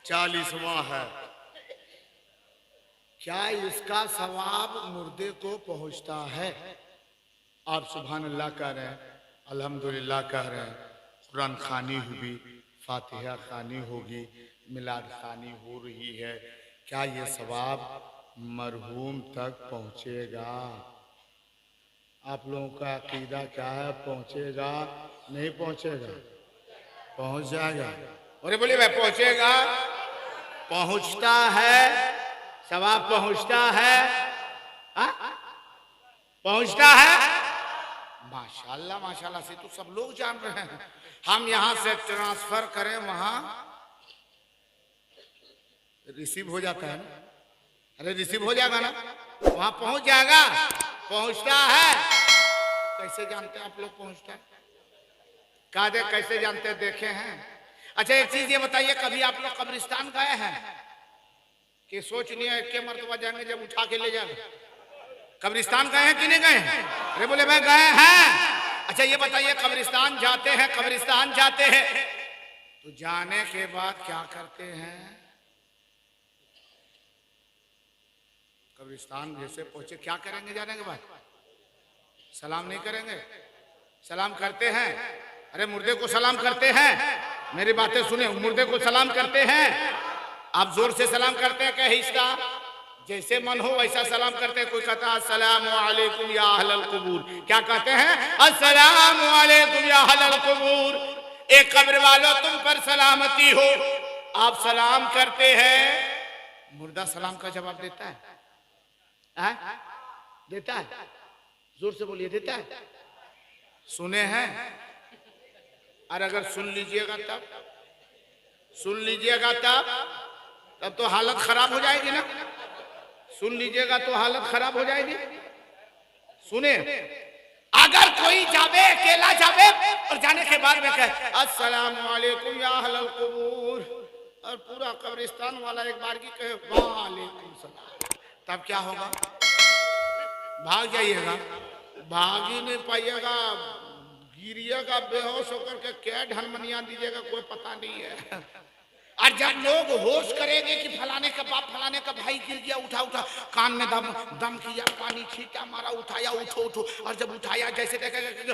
40वां है। क्या इसका सवाब मुर्दे को पहुंचता है? आप सुभान अल्लाह कह रहे हैं, अल्हम्दुलिल्लाह कह रहे हैं, कुरान खानी हुई, फातिहा खानी होगी, मिलाद खानी हो रही है, क्या ये सवाब मरहूम तक पहुंचेगा? आप लोगों का अकीदा क्या है? पहुंचेगा नहीं पहुंचेगा? पहुंच जाएगा। अरे बोले भाई पहुंचेगा, पहुंचता है, सवाब पहुंचता है, पहुंचता है। माशाल्लाह माशाल्लाह से तो सब लोग जान रहे हैं। हम यहां से ट्रांसफर करें वहां रिसीव हो जाता है ना? अरे रिसीव हो जाएगा ना, वहां पहुंच जाएगा, पहुंचता है। कैसे जानते हैं आप लोग पहुंचता है? कहा दे कैसे जानते हैं, देखे हैं? अच्छा एक चीज ये बताइए, कभी आप लोग कब्रिस्तान गए हैं कि सोच नहीं है के मरतबा जाएंगे जब उठा के ले जाएंगे? कब्रिस्तान गए हैं कि नहीं गए हैं? अरे बोले मैं गए हैं। अच्छा ये बताइए, कब्रिस्तान जाते हैं, कब्रिस्तान जाते हैं तो जाने के बाद क्या करते हैं? कब्रिस्तान जैसे पहुंचे क्या करेंगे जाने के बाद? सलाम नहीं करेंगे? सलाम करते हैं। अरे मुर्दे को सलाम करते हैं, मेरी बातें सुने, मुर्दे को सलाम करते हैं। आप जोर से सलाम करते हैं, क्या हिस्सा जैसे मन हो वैसा सलाम करते हैं। कोई कहता है अस्सलामु अलैकुम या अहलल कुबूर, क्या कहते हैं? अस्सलामु अलैकुम या अहलल कुबूर, एक कब्र वालों तुम पर सलामती हो। आप सलाम करते हैं, मुर्दा सलाम का जवाब देता है? देता है? जोर से बोलिए, देता है? सुने हैं? और अगर सुन लीजिएगा तब, सुन लीजिएगा तब तो हालत खराब हो जाएगी ना। सुन लीजिएगा तो हालत खराब हो जाएगी। सुने, अगर कोई जावे, अकेला जावे और जाने के बाद में कहे अस्सलामु अलैकुम या अहलल कुबूर, और पूरा कब्रिस्तान वाला एक बार की कहे वालेकुम सलाम, तब क्या होगा? भाग जाइएगा, भाग ही नहीं पाइएगा, गिरिएगा बेहोश होकर के, क्या ढलमनिया दीजिएगा कोई पता नहीं है। और जब लोग होश करेंगे कि फलाने का बाप, फलाने का भाई गिर गया, उठा उठा, कान में दम किया, पानी छींटा, मारा, उठाया, उठो उठो, और जब उठाया जैसे देखेगा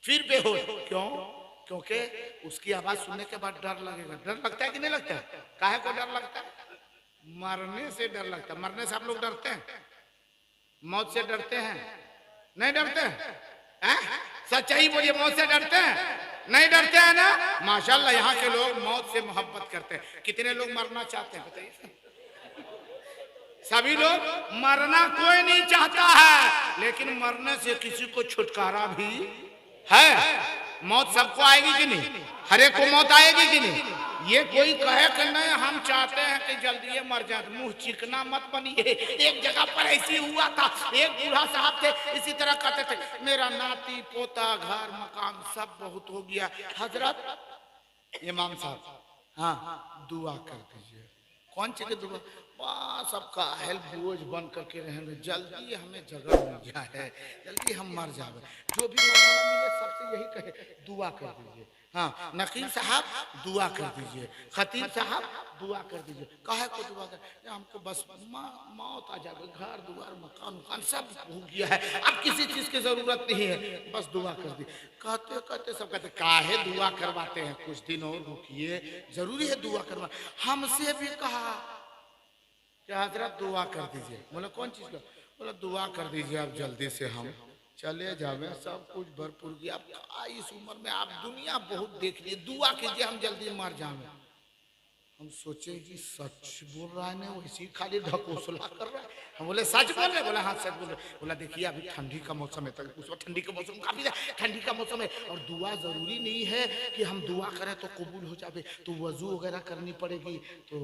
फिर बेहोश। क्यों? क्योंकि उसकी आवाज सुनने के बाद डर लगेगा। डर लगता है कि नहीं लगता है? काहे को डर लगता है? मरने से डर लगता है। मरने से आप लोग डरते हैं? मौत से डरते हैं? नहीं डरते हैं? सच्चाई बोलिए, मौत से डरते हैं? नहीं डरते हैं ना? माशाल्लाह यहाँ के लोग मौत से मोहब्बत करते हैं। कितने लोग मरना चाहते हैं बताइए? सभी लोग मरना कोई नहीं चाहता है, लेकिन मरने से किसी को छुटकारा भी है। मौत सबको आएगी कि नहीं? हर एक को मौत आएगी कि नहीं? ये कोई कहे कि नहीं हम चाहते हैं कि जल्दी ये मर जाए, मुंह चिकना मत बनिए। एक जगह पर ऐसी हुआ था, एक बूढ़ा साहब थे, इसी तरह कहते थे मेरा नाती पोता घर मकान सब बहुत हो गया, हजरत इमाम साहब हाँ दुआ कर दीजिए। कौन सी दुआ? बस सबका हेल्प बोझ बन करके रहेंगे, जल्दी हमें जगह मिल जाए, जल्दी हम मर जाए। जो भी मौलाना मिले सबसे यही कहे दुआ कर दीजिए। हाँ नकीब साहब दुआ कर दीजिए, खतीब साहब दुआ कर दीजिए। काहे को दुआ कर? हमको बस मौत आ जाएगी, घर द्वार मकान उकान सब हो गया है, अब किसी चीज की जरूरत नहीं है, बस दुआ कर दी। कहते कहते सब कहते काहे दुआ करवाते हैं, कुछ दिन और रुकिए, जरूरी है दुआ करवा। हमसे भी कहा कि हजरत दुआ कर दीजिए। बोला कौन चीज का? बोला दुआ कर दीजिए, आप जल्दी से हम चले जावे, सब कुछ भरपूर गया। इस उम्र में आप दुनिया बहुत देख लिए, दुआ कीजिए हम जल्दी मर जावे। हम सोचे कि सच बोल रहा है ना, वैसे ही खाली ढकोसला कर रहा है। हम बोले सच बोल रहे? बोला हाँ सच बोल रहे। बोला देखिए अभी ठंडी का मौसम है, तक उस वक्त ठंडी का मौसम काफी ठंडी का मौसम है, और दुआ जरूरी नहीं है कि हम दुआ करें तो कबूल हो जाए, तो वजू वगैरह करनी पड़ेगी। तो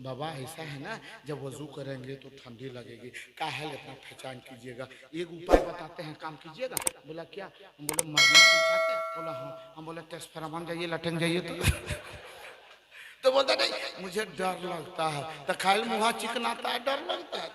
बाबा ऐसा है ना, जब वजू करेंगे तो ठंडी लगेगी, काहे अपना पहचान कीजिएगा, एक उपाय बताते हैं काम कीजिएगा। बोला क्या? हम बोले मरने की चाहते हैं? बोला हाँ। हम बोले टेस्ट फराम जाइए, लटक जाइए। तो बोलता नहीं मुझे डर लगता है, तो खाली मुँह चिकनाता है, डर लगता है।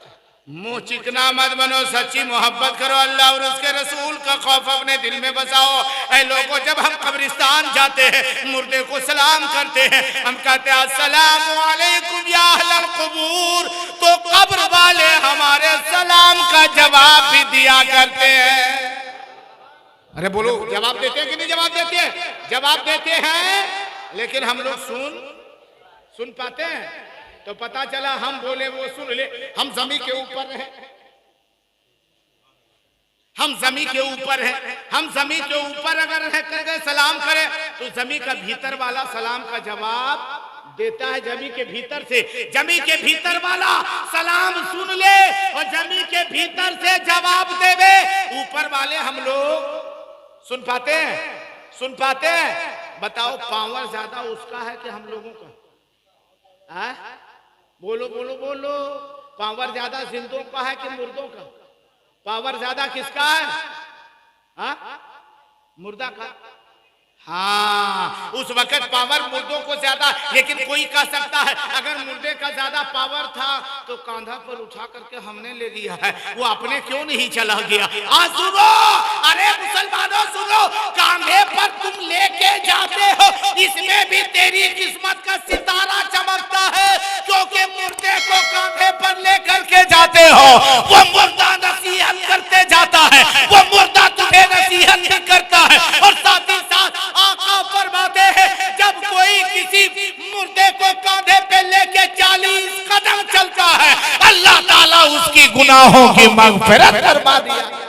मुंह चिकना मत बनो, सच्ची मोहब्बत करो अल्लाह और उसके रसूल का खौफ अपने दिल में बसाओ। ऐ लोगों, जब हम कब्रिस्तान जाते हैं, मुर्दे को सलाम करते हैं, हम कहते हैं अस्सलामु अलैकुम या अहलल कुबूर, तो कब्र वाले हमारे सलाम का जवाब भी दिया करते हैं। अरे बोलो, जवाब देते हैं कि नहीं जवाब देते हैं? जवाब देते हैं, लेकिन हम लोग सुन पाते हैं? तो पता चला हम बोले वो सुन ले। हम जमी के ऊपर हैं, हम जमी के ऊपर हैं। हम जमी के ऊपर अगर रह करके सलाम करें तो जमी का भीतर वाला सलाम का जवाब देता है जमी के भीतर से। जमी के भीतर वाला सलाम सुन ले और जमी के भीतर से जवाब देवे। ऊपर वाले हम लोग सुन पाते हैं? सुन पाते हैं? बताओ, पावर ज्यादा उसका है कि हम लोगों का? है? बोलो बोलो बोलो, पावर ज्यादा जिंदों का है कि मुर्दों का? पावर ज्यादा किसका है? हाँ, मुर्दा का। हाँ, उस वक्त पावर मुर्दों को ज्यादा, लेकिन कोई कह सकता है अगर मुर्दे का ज्यादा पावर था तो कांधा पर उठा करके हमने ले लिया है, वो अपने क्यों नहीं चला गया? आज सुनो, अरे मुसलमानों सुनो, कांधे पर तुम लेके जाते हो, इसमें भी तेरी किस्मत का सितारा चमकता है, क्योंकि मुर्दे को कांधे पर लेकर के जाते हो, वो मुर्दा नसीहत करते जाता है, वो मुर्दा तुम्हें नसीहत ही करता है। और साथ ही साथ आका फरमाते हैं, जब कोई किसी मुर्दे को कांधे पे लेके 40 कदम चलता है, अल्लाह ताला उसकी गुनाहों की मगफिरत फरमा दिया,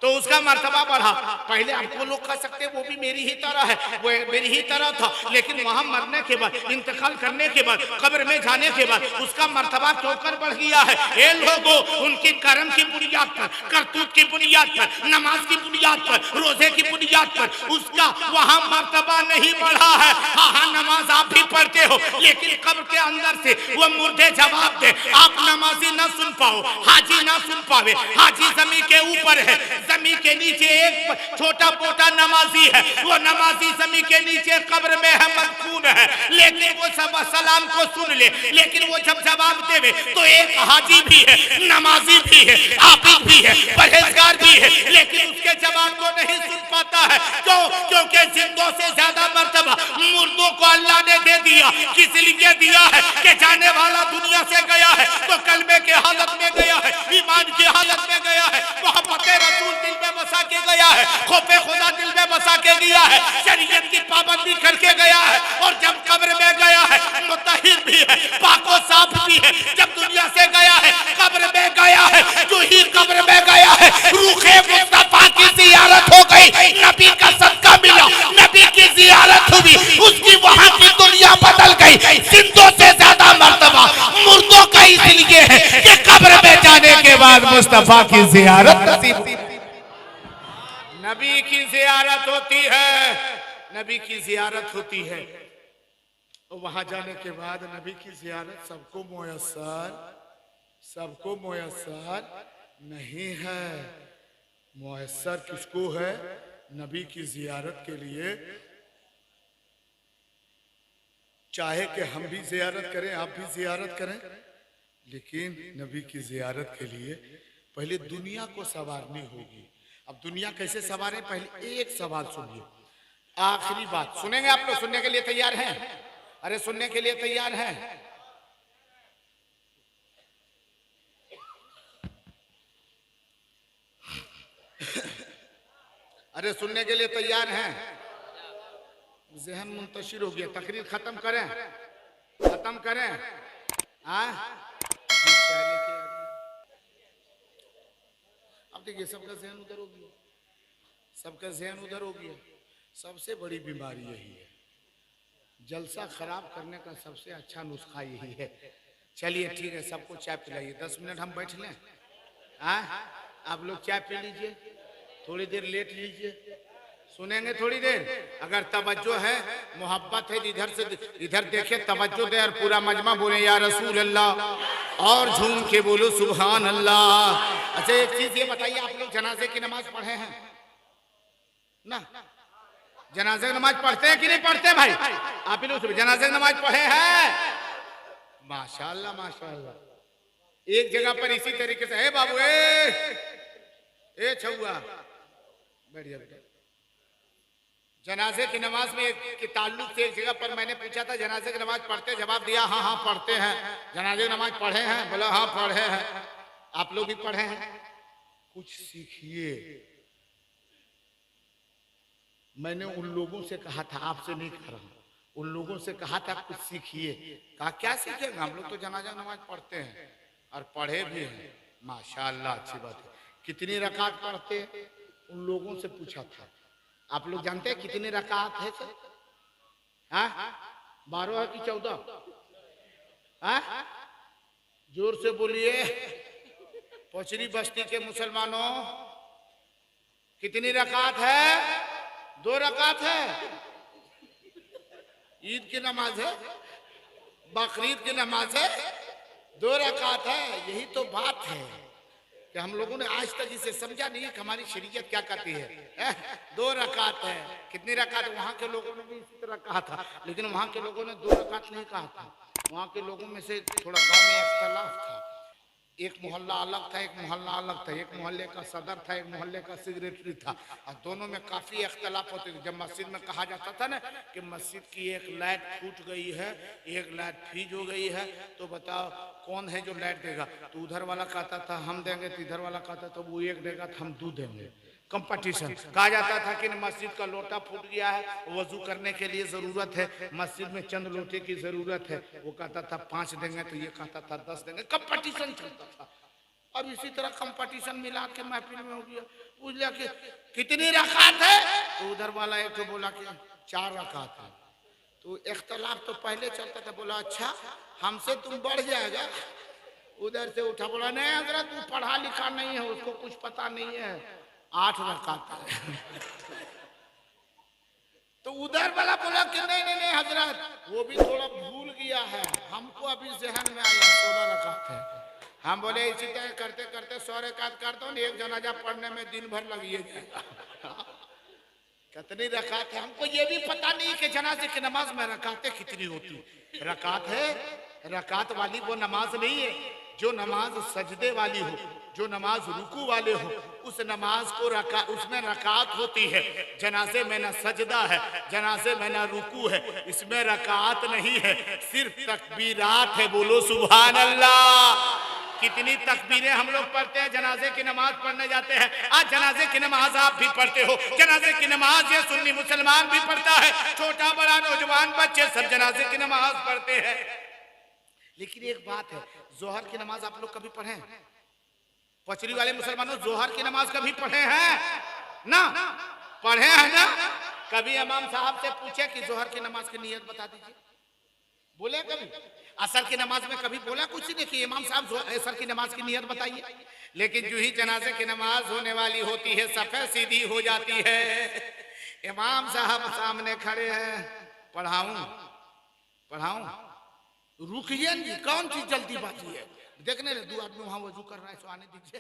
तो उसका मर्तबा बढ़ा। पहले आपको लोग कह सकते वो भी मेरी ही तरह है, वो मेरी ही तरह था, लेकिन वहां मरने के बाद, इंतकाल करने के बाद, कब्र में जाने के बाद उसका मर्तबा क्योंकर बढ़ गया है? ये लोगों, उनकी कर्म की बुनियाद पर, करतूत की बुनियाद पर, नमाज की बुनियाद पर, रोजे की बुनियाद पर उसका वहां मर्तबा नहीं बढ़ा है। हाँ हाँ, नमाज आप भी पढ़ते हो, लेकिन कब्र के अंदर से वो मुर्दे जवाब दे। आप नमाजी ना सुन पाओ, हाजी ना सुन पावे, हाजी जमी के ऊपर है, जमी के नीचे एक छोटा पोटा नमाजी है, वो नमाजी जमी के नीचे कब्र में है, मदफून है, लेकिन वो सब सलाम को सुन ले, लेकिन वो जब जवाब देवे तो एक हाजी भी है, नमाजी भी है, आबिद भी है, परहेजगार भी है, लेकिन उसके जवाब को नहीं सुन पाता है। क्यों? क्योंकि जिंदों से ज्यादा मर्तबा मुर्दों को अल्लाह ने दे दिया। किस लिए दिया है? कि जाने वाला दुनिया से गया है तो कलमे के हालत में गया है, ईमान की हालत में गया है, मोहब्बत रसूल दिल में बसा के गया है, खौफे खुदा दिल में बसा के गया है, शरीयत की पाबंदी करके गया है, और जब कब्र में गया है मुतहिर भी है, पाको साफ भी है। जब दुनिया से गया है, कब्र में गया है, जो ही कब्र में गया है, रूखे मुस्तफा की जियारत हो गई, नबी का सदका मिला, नबी की जियारत हुई, उसकी वहां की दुनिया बदल गई। जिंदों से ज्यादा मर्तबा मुर्दों का इसलिए है कि कब्र में जाने के बाद मुस्तफा की जियारत नसीब, नबी की जियारत होती है, नबी की जियारत होती है। और वहां जाने के बाद नबी की जियारत सबको मुयस्सर नहीं है। मुयस्सर किसको है? नबी की जियारत के लिए चाहे कि हम भी जियारत करें, आप भी जियारत करें, लेकिन नबी की जियारत के लिए पहले दुनिया को संवारनी होगी। अब दुनिया कैसे संवारे? पहले एक सवाल सुनिए, आखिरी बात सुनेंगे आप लोग। सुनने के लिए तैयार हैं? अरे सुनने के लिए तैयार हैं? अरे सुनने के लिए तैयार हैं? ज़हन मुंतशिर हो गया, तकरीर खत्म करें, खत्म करें। अब देखिए सबका ज़हन उधर हो गया, सबका ज़हन उधर हो गया। सबसे बड़ी बीमारी यही है, जलसा खराब करने का सबसे अच्छा नुस्खा यही है। चलिए ठीक है, सबको चाय पिलाइए, 10 मिनट हम बैठ लें। आप लोग चाय पी लीजिए, थोड़ी देर लेट लीजिए, सुनेंगे थोड़ी देर। अगर तवज्जो है, मोहब्बत है, इधर से इधर देखे, तवज्जो दे और पूरा मजमा बोले या रसूल अल्लाह, और झूम के बोलो सुभान अल्लाह। अच्छा एक चीज ये बताइए, आप लोग जनाजे की नमाज पढ़े हैं ना? जनाजे की नमाज पढ़ते हैं कि नहीं पढ़ते भाई? आप ही लोग जनाजे की नमाज पढ़े हैं? माशाअल्लाह माशाअल्लाह। एक जगह पर इसी तरीके से, हे बाबू ए छुआ बैठ जा बेटा। जनाजे की नमाज में के ताल्लुक से एक जगह पर मैंने पूछा था, जनाजे की नमाज पढ़ते? जवाब दिया हाँ हाँ पढ़ते हैं। जनाजे की नमाज पढ़े हैं? बोला हाँ पढ़े हैं। आप लोग भी पढ़े हैं? कुछ सीखिए। मैंने उन लोगों से कहा था, आपसे नहीं कह रहा हूं, उन लोगों से कहा था कुछ सीखिए। कहा क्या सीखेंगे, हम लोग तो जनाजा नमाज पढ़ते हैं और पढ़े भी हैं। माशाअल्लाह, अच्छी बात है। कितनी रकात पढ़ते हैं? उन लोगों से पूछा था। आप लोग जानते हैं कितनी रकात है सर? हाँ, 12 है कि 14? हाँ, जोर से बोलिए। पोचरी बस्ती के मुसलमानों, कितनी रकात है? 2 रकात है। ईद की नमाज है, बकरीद की नमाज है, 2 रकात है। यही तो बात है कि हम लोगों ने आज तक इसे समझा नहीं है कि हमारी शरीयत क्या कहती है। 2 रकात है। कितनी रकात? वहां के लोगों ने भी इसी तरह कहा था, लेकिन वहां के लोगों ने 2 रकात नहीं कहा था। वहां के लोगों में से थोड़ा गांव में इख्तलाफ था। एक मोहल्ला अलग था, एक मोहल्ला अलग था। एक मोहल्ले का सदर था, एक मोहल्ले का सेक्रेटरी था, और दोनों में काफी इख्तलाफ होते थे। जब मस्जिद में कहा जाता था ना कि मस्जिद की एक लाइट फूट गई है, एक लाइट फीज हो गई है, तो बताओ कौन है जो लाइट देगा? तो उधर वाला कहता था हम देंगे, तो इधर वाला कहता था वो एक देगा तो हम 2 देंगे। कंपटीशन। कहा जाता था कि मस्जिद का लोटा फूट गया है, वजू करने के लिए जरूरत है, मस्जिद में चंद लोटे की जरूरत है। वो कहता था 5 देंगे, तो ये कहता था 10 देंगे। कंपटीशन चलता था। और इसी तरह कंपटीशन मिला के महफिल में हो गया। पूछ लिया कि कितनी रकात है? तो उधर वाला एक तो बोला कि 4 रकात है। तो इख्तलाफ तो पहले चलता था। बोला अच्छा, हमसे तुम बढ़ जाएगा। उधर से उठा, बोला नहीं हजरत, तू पढ़ा लिखा नहीं है, उसको कुछ पता नहीं है, 8 रकात है। तो उधर वाला बोला कि नहीं नहीं नहीं हजरत, वो भी थोड़ा भूल गया है, हमको अभी जहन में आया 16 रकात है। हम बोले इसी तरह करते करते 100 रकात कर दो, एक जनाजा पढ़ने में दिन भर लगिए जाएगा। कितनी रकात है? हमको ये भी पता नहीं कि जनाजे की नमाज में रकातें कितनी होती। रकात है, रकात वाली वो नमाज नहीं है जो नमाज सजदे वाली हो, जो नमाज रुकू वाले हो, उस नमाज को उसमें रकात होती है। जनाजे में ना सजदा है, जनाजे में ना रुकू है, इसमें रकात नहीं है, सिर्फ तकबीरात है। बोलो सुभान अल्लाह। कितनी तकबीरें हम लोग पढ़ते हैं जनाजे की नमाज पढ़ने जाते हैं। आज जनाजे की नमाज आप भी पढ़ते हो। जनाजे की नमाज ये सुन्नी मुसलमान भी पढ़ता है, छोटा बड़ा नौजवान बच्चे सब जनाजे की नमाज पढ़ते हैं। लेकिन एक बात है, जोहर की नमाज आप लोग कभी पढ़े? पचरी वाले मुसलमानों, जोहर की नमाज कभी पढ़े हैं ना? पढ़े हैं ना? कभी इमाम साहब से पूछे कि जोहर की नमाज की नियत बता दीजिए, बोले कभी? असर की नमाज में कभी बोला कुछ नहीं कि इमाम साहब असर की नमाज की नियत बताइए? लेकिन जो ही जनाजे की नमाज होने वाली होती है, सफे सीधी हो जाती है, इमाम साहब सामने खड़े हैं, पढ़ाऊं पढ़ाऊं? रुकिए जी, कौन सी जल्दीबाजी है? देखने ले 2 आदमी वहां वजू कर रहा है, सो आने दीजिए।